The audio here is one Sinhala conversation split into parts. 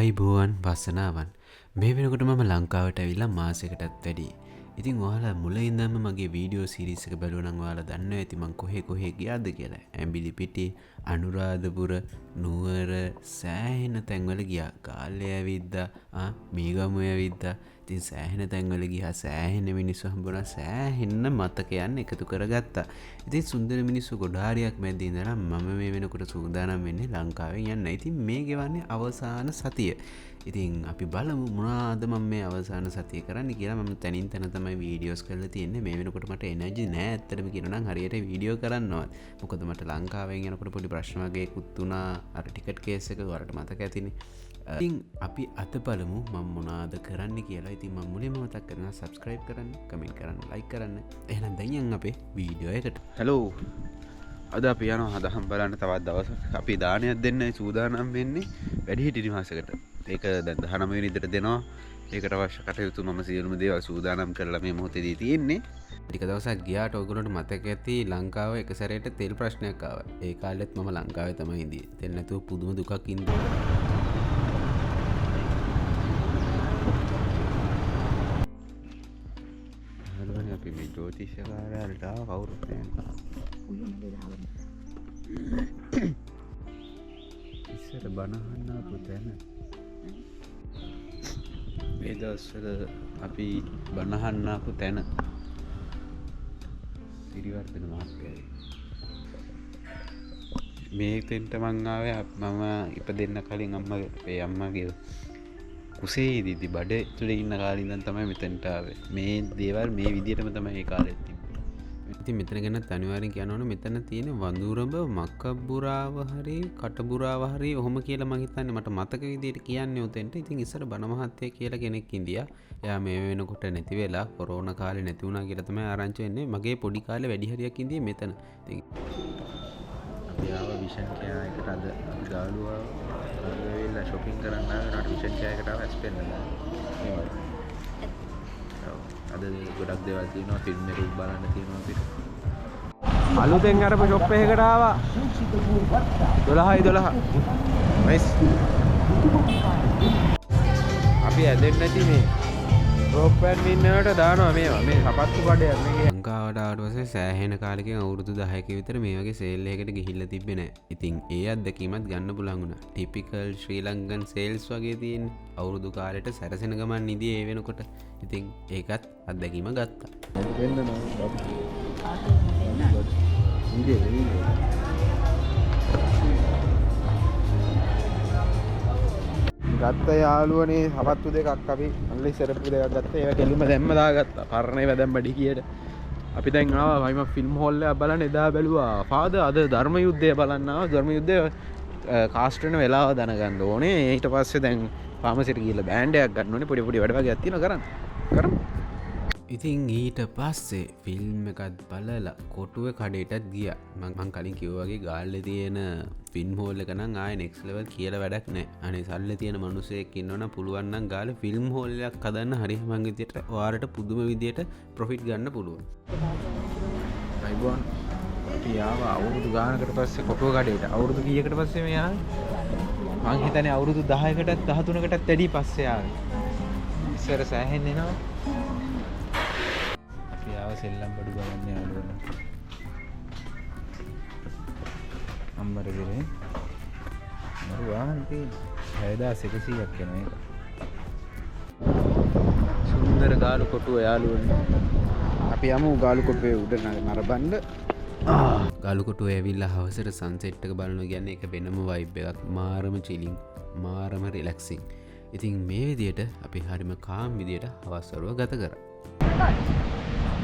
ආයිබෝවන් වසනාවන් මේ වෙනකොට මම ලංකාවට ඇවිල්ලා මාසයකටත් වැඩි. ඉතින් ඔයාලා මුලින් ඉඳන්ම මගේ වීඩියෝ සීරීස් එක බලුවා නම් ඔයාලා දන්නවා ඇති මං කොහේ ගියාද කියලා. ඇඹිලිපිටි, අනුරාධපුර, නුවර සෑහෙන තැන්වල ගියා. ගාල්ලේ ඇවිද්දා, මීගමුවේ ඇවිද්දා. ඉතින් සෑහෙන තැන්වල ගියා. සෑහෙන මිනිස්සු හම්බුණා. සෑහෙන මතකයන් එකතු කරගත්තා. ඉතින් සුන්දර මිනිස්සු ගොඩාරියක් මැද ඉඳලා මම මේ වෙනකොට සූදානම් වෙන්නේ ලංකාවෙන් යන්න. ඉතින් මේ ගෙවන්නේ අවසාන සතිය. ඉතින් අපි බලමු මොනවාද මම මේ අවසාන සතිය කරන්න කියලා. මම තනින් තන තමයි වීඩියෝස් කරලා තියෙන්නේ. මේ වෙනකොට මට එනර්ජි නෑ ඇත්තටම කියනවා නම් හරියට වීඩියෝ කරන්නවත්. මොකද මට ලංකාවෙන් යනකොට පොඩි ප්‍රශ්න වගේකුත් වුණා. අර ටිකට් කේස් එක ඔයාලට මතක ඇතිනේ. ඉතින් අපි අත බලමු මම මොනවාද කරන්න කියලා. ඉතින් මම මුලින්ම මතක් කරනවා subscribe කරන්න, comment කරන්න, like කරන්න. එහෙනම් දැන් යන්න අපේ වීඩියෝ එකට. හැලෝ, අද අපි යනවා හදහම් බලන්න තවත් දවසක්. අපි දානයක් දෙන්නයි සූදානම් වෙන්නේ වැඩිහිටි නිවාසයකට. ඒක දැන් 19 වෙනිදාට දෙනවා. ඒකට අවශ්‍ය කටයුතු මම සියලුම දේවල් සූදානම් කරලා මේ මොහොතේදී තියෙන්නේ. ටික දවසක් ගියාට ඔයගොල්ලන්ට මතක ඇති ලංකාව එක සැරේට තෙල් ප්‍රශ්නයක් ආවා. ඒ කාලෙත් මම ලංකාවේ තමයි ඉඳී. තෙල් නැතුව පුදුම දුකක් ඉඳලා. හලෝනේ අපි මේ ජ්‍යොතිෂ කාර්යාලයට ආව කවුරුත් නැහැ. ඉස්සර බනහන්න ආපු තැන. මේ දවස්වල අපි බනහන්න ආපු තැන. සිරිවර්ධන මහත්තයාගේ. මේ තෙන්ට මං ආවේ මම ඉපදෙන්න කලින් අපේ අම්මගේ කුසේ ඉදිදි බඩ තුලේ ඉන්න කාලේ ඉඳන් තමයි මෙතෙන්ට ආවේ. මේ දේවල් මේ විදිහටම තමයි ඒ කාලෙත් තිබ්බේ. ඉතින් මෙතන ගැන අනිවාර්යෙන් කියන්න ඕන මෙතන තියෙන වඳුරඹ මක්කබුරාව හරි කටබුරාව හරි ඔහොම කියලා මං හිතන්නේ මට මතක විදිහට කියන්නේ උතෙන්ට. ඉතින් ඉස්සර බණ මහත්තයා කියලා කෙනෙක් ඉඳියා. එයා මේ වෙනකොට නැති වෙලා කොරෝනා කාලේ නැති වුණා කියලා තමයි ආරංචි වෙන්නේ. මගේ පොඩි කාලේ වැඩි හරියක් ඉඳියේ මෙතන. ඉතින් අපි ආව විෂන් කෑ එකට අද අපි ගාලුවා වෙලා shopping කරන්න ආවා. විෂන් කෑ එකට ආව ස්පෙන් කරනවා. අද ගොඩක් දේවල් තියෙනවා. ෆිල්ම් එකක් බලන්න තියෙනවා අපිට. අලුතෙන් අරපු ෂොප් එකකට ආවා 12යි නයිස්. අපි ඇදෙන්නේ නැති මේ රෝප් පැන් මින්නකට දානවා මේවා. මේ සපත්තු කඩයක් මේකේ. ලංකාවට ආවට පස්සේ සෑහෙන කාලෙකින් අවුරුදු 10ක විතර මේ වගේ සේල් එකකට ගිහිල්ලා තිබ්බේ නැහැ. ඉතින් ඒ අත්දැකීමත් ගන්න පුළුවන් වුණා. ටිපිකල් ශ්‍රී ලංකන් සේල්ස් වගේ තියෙන්නේ. අවුරුදු කාලෙට සැරසෙන ගමන් නිදී ඒ වෙනකොට. ඉතින් ඒකත් අත්දැකීම ගත්තා. ගත්ත යාළුවනේ සපත්තු දෙකක් අපි අල්ලි සරප්පු දෙකක් ගත්තා. ඒවා කෙලින්ම දැම්ම දාගත්තා. පරණ ඒවා දැම්ම ඩිකියට. අපි දැන් ආවා වයිම ෆිල්ම් හෝල් එක බලන්න එදා බැලුවා. ෆාදර් අද ධර්ම යුද්ධය බලන්න ආවා. ධර්ම යුද්ධය කාස්ට් වෙන වෙලාව දැනගන්න ඕනේ. ඊට පස්සේ දැන් ෆාමසිට ගිහලා බෑන්ඩ් එකක් ගන්න ඕනේ. පොඩි වැඩ වගේක් තියෙනවා කරමු. ඉතින් ඊට පස්සේ ෆිල්ම් එකත් බලලා කොටුවේ කඩේටත් ගියා. මං කලින් කිව්වා වගේ ගාල්ලේ තියෙන ෆිල්ම් හෝල් එක නම් ආයේ නෙක්ස්ට් ලෙවල් කියලා වැඩක් නැහැ. අනේ සල්ලේ තියෙන මිනිස්සෙක් ඉන්නවනම් පුළුවන් නම් ගාලේ ෆිල්ම් හෝල් එකක් හදන්න හරි මං විදියට ඔයාලට පුදුම විදියට ප්‍රොෆිට් ගන්න පුළුවන්. අයිබෝන් අපි ආවා අවුරුදු ගානකට පස්සේ කොටුව කඩේට. අවුරුදු කීයකට පස්සේ මේ ආවේ? මං හිතන්නේ අවුරුදු 10කටත් 13කටත් වැඩි පස්සේ ආවේ. ඉස්සර සෑහෙන්න එනවා. අපි ආව සෙල්ලම් බඩු ගන්න යාළුවනේ. අම්බරගිරේ මරු වාහන තියෙන 6100ක් යන එක. සුන්දර ගාලු කොටුව යාළුවනේ. අපි යමු ගාලු කොටුවේ උඩ නරඹන්න. ගාලු කොටුවේ ඇවිල්ලා හවසට සන්සෙට් එක බලනවා කියන්නේ ඒක වෙනම වයිබ් එකක්. මාරම චිලින්, මාරම රිලැක්සින්. ඉතින් මේ විදියට අපි හරිම කාම් විදියට හවස් වරුව ගත කරා.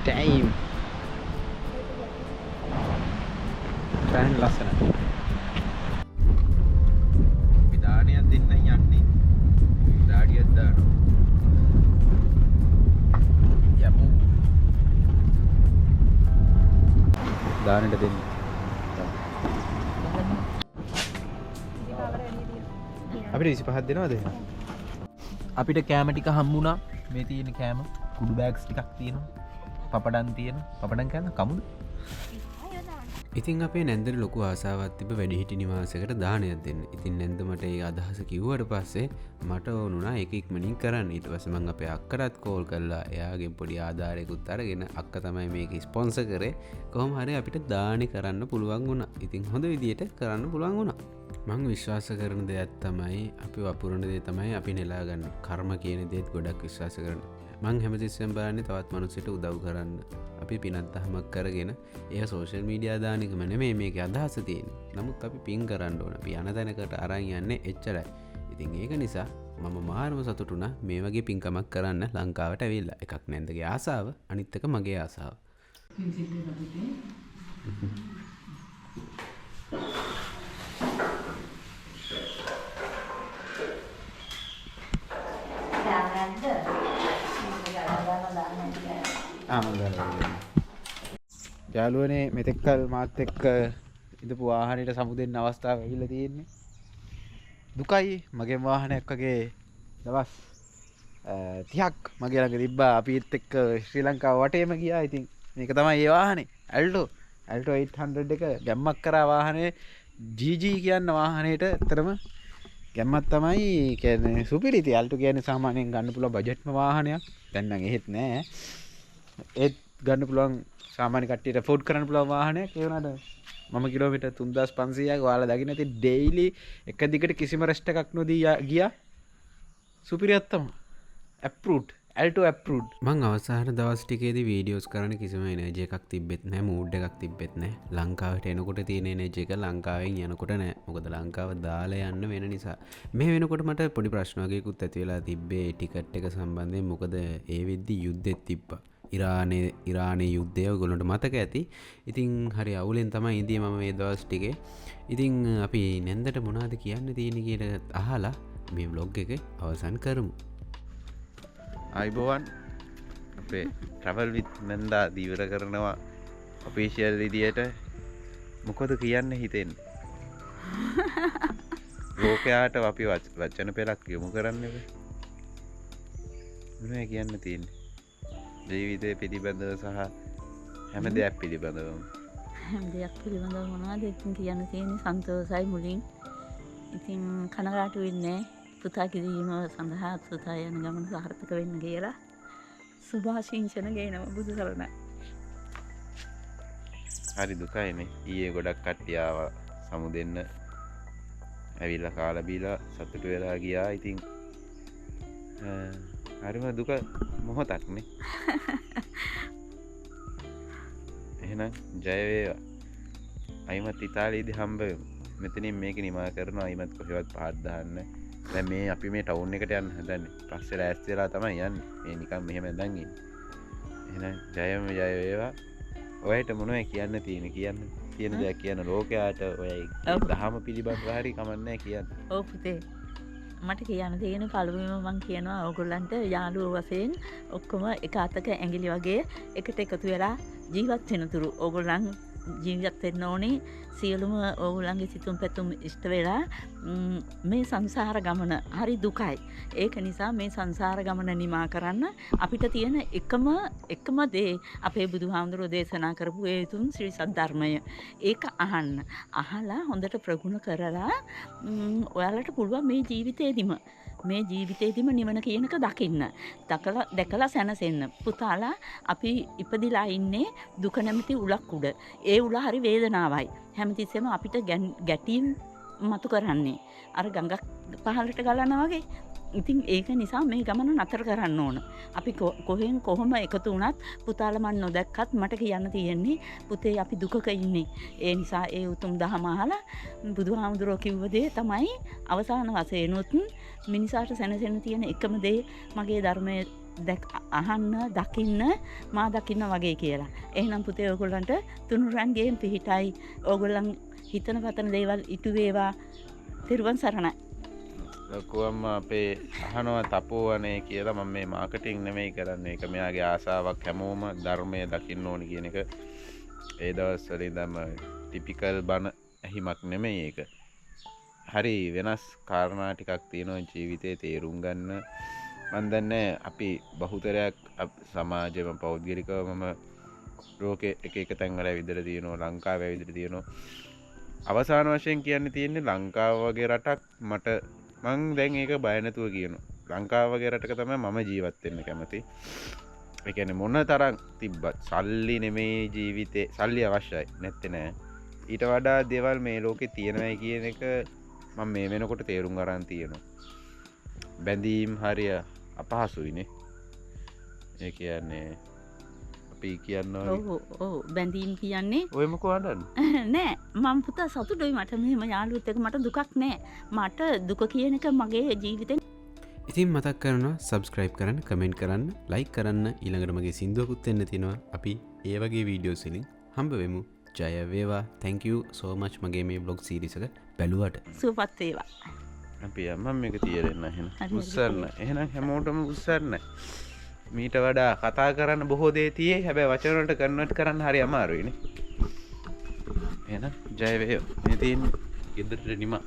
ටයිම්. ටයිම් ලස්සන. අපි දානියක් දෙන්න යන්නේ. ඩාඩියක් දානවා. යමු. දානෙට දෙන්න. අපිට 25ක් දෙනවද? අපිට කෑම ටික හම්බුණා. මේ තියෙන කෑම කුඩු බෑග්ස් ටිකක් තියෙනවා. පපඩම් තියෙනවා. පපඩම් කන්න කමුද? ඉතින් අපේ නැන්දර ලොකු ආසාවත් තිබ වැඩිහිටි නිවාසකට දානයක් දෙන්න. ඉතින් නැන්දමට ඒ අදහස කිව්වට පස්සේ මට ඕනුනා එකක්මනින් කරන්න. ඊට පසමං අපේ අක්කරත් කෝල් කරලා එයාගේ පොඩි ආධාරයකුත් අරගෙන අක්ක තමයි මේක ස්පොන්ස කරේ. කොහොම හරි අපිට දානි කරන්න පුළුවන් වුණා. ඉතින් හොඳ විදියට කරන්න පුළුවන් වුණා. මං විශ්වාස කරන දෙයක් තමයි අපි වපුරණ දේ තමයි අපි නෙලාගන්න. කර්ම කියන දේත් ගොඩක් විශ්වාස කරන. මං හැමතිස්සෙන් බලන්නේ තවත් මනුස්සයට උදව් කරන්න. අපි පිනත් අහමක් කරගෙන ඒ සෝෂල් මීඩියා දානකම නෙමේ මේක අදහස තියෙන. නමුත් අපි පින් කරන්න ඕන. අපි යන තැනකට අරන් යන්නේ එච්චරයි. ඉතින් ඒක නිසා මම මාරම සතුටුනා මේ වගේ පින්කමක් කරන්න ලංකාවට ඇවිල්ලා. එකක් නැන්දගේ ආසාව, අනිත් එක මගේ ආසාව. යාළුවනේ මෙතෙක්කල් මාත් එක්ක ඉඳපු වාහනයට සමුදෙන්න අවස්ථාව ඇවිල්ලා තියෙන්නේ. දුකයි මගේ වාහනයක් වගේ දවස් 30ක් මගේ ළඟ තිබ්බා. අපිත් එක්ක ශ්‍රී ලංකාව වටේම ගියා. ඉතින් මේක තමයි ඒ වාහනේ. Alto 800 එක ගැම්මක් කරා වාහනේ. GG කියන වාහනේට ඇත්තටම ගැම්මක් තමයි කියන්නේ සුපිරි. ඉතින් Alto කියන්නේ සාමාන්‍යයෙන් ගන්න පුළුවන් බජට්ම වාහනයක්. දැන් නම් එහෙත් නෑ. ඒත් ගන්න පුළුවන් සාමාන්‍ය කට්ටියට ෆෝඩ් කරන්න පුළුවන් වාහනයක්. ඒ වුණාට මම කිලෝමීටර් 3500ක් ඔයාලා දකින්න ඇති ඩේලි එක දිගට කිසිම රෙස්ට් එකක් නොදී ගියා. සුපිරියක් තමයි. ඇප්රූව්ඩ්. Alto ඇප්රූව්ඩ්. මං අවසාන දවස් ටිකේදී වීඩියෝස් කරන්න කිසිම එනර්ජි එකක් තිබ්බෙත් නැහැ, මූඩ් එකක් තිබ්බෙත් නැහැ. ලංකාවට එනකොට තියෙන එනර්ජි එක ලංකාවෙන් යනකොට නැහැ. මොකද ලංකාව දාලා යන්න වෙන නිසා. මේ වෙනකොට මට පොඩි ප්‍රශ්න වගේකුත් ඇති වෙලා තිබ්බේ ටිකට් එක සම්බන්ධයෙන්. මොකද ඒ වෙද්දි යුද්ධෙත් තිබ්බා. ඉරානයේ යුද්ධය ඔයගොල්ලන්ට මතක ඇති. ඉතින් හරි අවුලෙන් තමයි ඉඳියේ මම මේ දවස් ටිකේ. ඉතින් අපි නැන්දට මොනවද කියන්න තියෙන්නේ කියලා අහලා මේ vlog එක අවසන් කරමු. අයිබෝවන් අපේ ට්‍රැවල් විත් නැන්දා දීවර කරනවා ඔෆිෂියල් විදියට. මොකද කියන්න හිතෙන්නේ? ලෝකයාට අපි වචන පෙළක් යොමු කරන්න බෑ. මොනවද කියන්න තියෙන්නේ? ජීවිතය පිළිබඳව සහ හැම දෙයක් පිළිබඳවම. හැම දෙයක් පිළිබඳව මොනවද ඉතින් කියන්න තියෙන්නේ? සන්තෝෂයි මුලින්. ඉතින් කනගාටු වෙන්නේ පුතා කිරීම සඳහා පුතා යන ගමන සාර්ථක වෙන්න කියලා සුභාශිංසන ගේනවා බුදු සරණයි. හරි දුකයිනේ. ඊයේ ගොඩක් කට්ටිය ආවා සමුදෙන්න. ඇවිල්ලා කාලා බීලා සතුටු වෙලා ගියා. ඉතින් හරිම දුක මොහොතක් නේ. එහෙනම් ජය වේවා. අයිමත් ඉතාලියේදී හම්බ වෙමු. මෙතනින් මේක නිමා කරනවා. අයිමත් කොහෙවත් පහත් දාන්න. දැන් මේ අපි මේ ටවුන් එකට යන්න හදන්නේ. පස්සේ රෑස්ති වෙලා තමයි යන්නේ. මේ නිකන් මෙහෙම දැන් ඉන්නේ. එහෙනම් ජයම ජය වේවා. ඔයාලට මොනවද කියන්න තියෙන්නේ? තියෙන දෙයක් කියන්න. ලෝකයාට ඔයයි දහම පිළිබඳව හරි කමන්නේ කියන්න. ඔව් පුතේ. මට කියන්න තියෙන පළමුවෙන්ම මම කියනවා ඕගොල්ලන්ට යාළුවෝ වශයෙන් ඔක්කොම එක අතක ඇඟිලි වගේ එකට එකතු වෙලා ජීවත් වෙනතුරු ඕගොල්ලන් ජීවත් වෙන්න ඕනේ. සියලුම ඕගොල්ලන්ගේ සිතුම් පැතුම් ඉෂ්ට වෙලා මේ සංසාර ගමන හරි දුකයි. ඒක නිසා මේ සංසාර ගමන නිමා කරන්න අපිට තියෙන එකම දේ අපේ බුදුහාමුදුරුවෝ දේශනා කරපු ඒ තුන් ශ්‍රී සද්ධර්මය. ඒක අහන්න. අහලා හොඳට ප්‍රගුණ කරලා ඔයාලට පුළුවන් මේ ජීවිතේදීම නිවන කියනක දකින්න. දැකලා සැනසෙන්න. පුතාලා අපි ඉපදිලා ඉන්නේ දුක නැමැති උලක් උඩ. ඒ උල හරි වේදනාවයි. හැමතිස්සෙම අපිට ගැටීම් මතු කරන්නේ. අර ගඟක් පහළට ගලනවා වගේ. ඉතින් ඒක නිසා මේ ගමන නතර කරන්න ඕන. අපි කොහෙන් කොහොම එකතු වුණත් පුතාලා මන් නොදැක්කත් මට කියන්න තියෙන්නේ පුතේ අපි දුකක ඉන්නේ. ඒ නිසා ඒ උතුම් දහම අහලා බුදුහාමුදුරුවෝ කිව්ව දේ තමයි අවසාන වශයෙන්ුත් මිනිසාට සැනසෙන්න තියෙන එකම දේ මගේ ධර්මයේ අහන්න දකින්න මා දකින්න වගේ කියලා. එහෙනම් පුතේ ඔයගොල්ලන්ට තුනුරන්ගේ පිහිටයි. ඕගොල්ලන් හිතන පතන දේවල් ඉටු වේවා. තිරුවන් සරණයි. ලොකුවම අපේ අහනවා තපෝවනේ කියලා. මම මේ මාකටිං නෙමෙයි කරන්නේ. ඒක මෙයාගේ ආසාවක්. හැමෝම ධර්මය දකින්න ඕනි කියන එක ඒ දවස්වල ඉඳන්ම ටිපිකල් බණ ඇහිමක් නෙමෙයි ඒක. හරි වෙනස් කාරණා ටිකක් තියෙනවා ජීවිතේ තේරුම් ගන්න. මම දන්නේ අපි බහුතරයක් සමාජෙම පෞද්ගලිකවම ලෝකෙ එක තැන්වල විදිහට තියෙනවා ලංකාවේ විදිහට තියෙනවා අවසාන වශයෙන් කියන්න තියෙන්නේ ලංකාව වගේ රටක් මට මං දැන් ඒක බය නැතුව කියනවා ලංකාව වගේ රටක තමයි මම ජීවත් වෙන්න කැමති ඒ කියන්නේ මොන තරම් තිබ්බත් සල්ලි නෙමේ ජීවිතේ සල්ලි අවශ්‍යයි නැත්තේ නෑ ඊට වඩා දේවල් මේ ලෝකේ තියෙනවායි කියන එක මම මේ වෙනකොට තේරුම් ගන්න තියෙනවා බැඳීම් හරිය අපහසුයිනේ ඒ කියන්නේ අපි කියන්න බැඳීම් කියන්නේ ඔය මොකෝ අඬන්නේ නෑ මම පුතා සතුටුයි මට මෙහෙම යාළුවෙක් එක්ක මට දුකක් නෑ මට දුක කියන එක මගේ ජීවිතේ ඉතින් මතක් කරනවා සබස්ක්‍රයිබ් කරන්න කමෙන්ට් කරන්න ලයික් කරන්න ඊළඟට මගේ සින්දුවකුත් එන්න තියෙනවා අපි ඒ වගේ වීඩියෝස් වලින් හම්බ වෙමු ජය වේවා thank you so much මගේ මේ vlog series එක බැලුවට සුවපත් වේවා අපි මම මේක තියරෙන්න එහෙනම් උස්සන්න එහෙනම් හැමෝටම උස්සන්න මීට වඩා කතා කරන්න බොහෝ දේ තියෙයි හැබැයි වචන වලට කන්වර්ට් කරන්න හරි අමාරුයිනේ එහෙනම් ජය වේවා මේ තියෙන්නේ ගෙදරට නිමා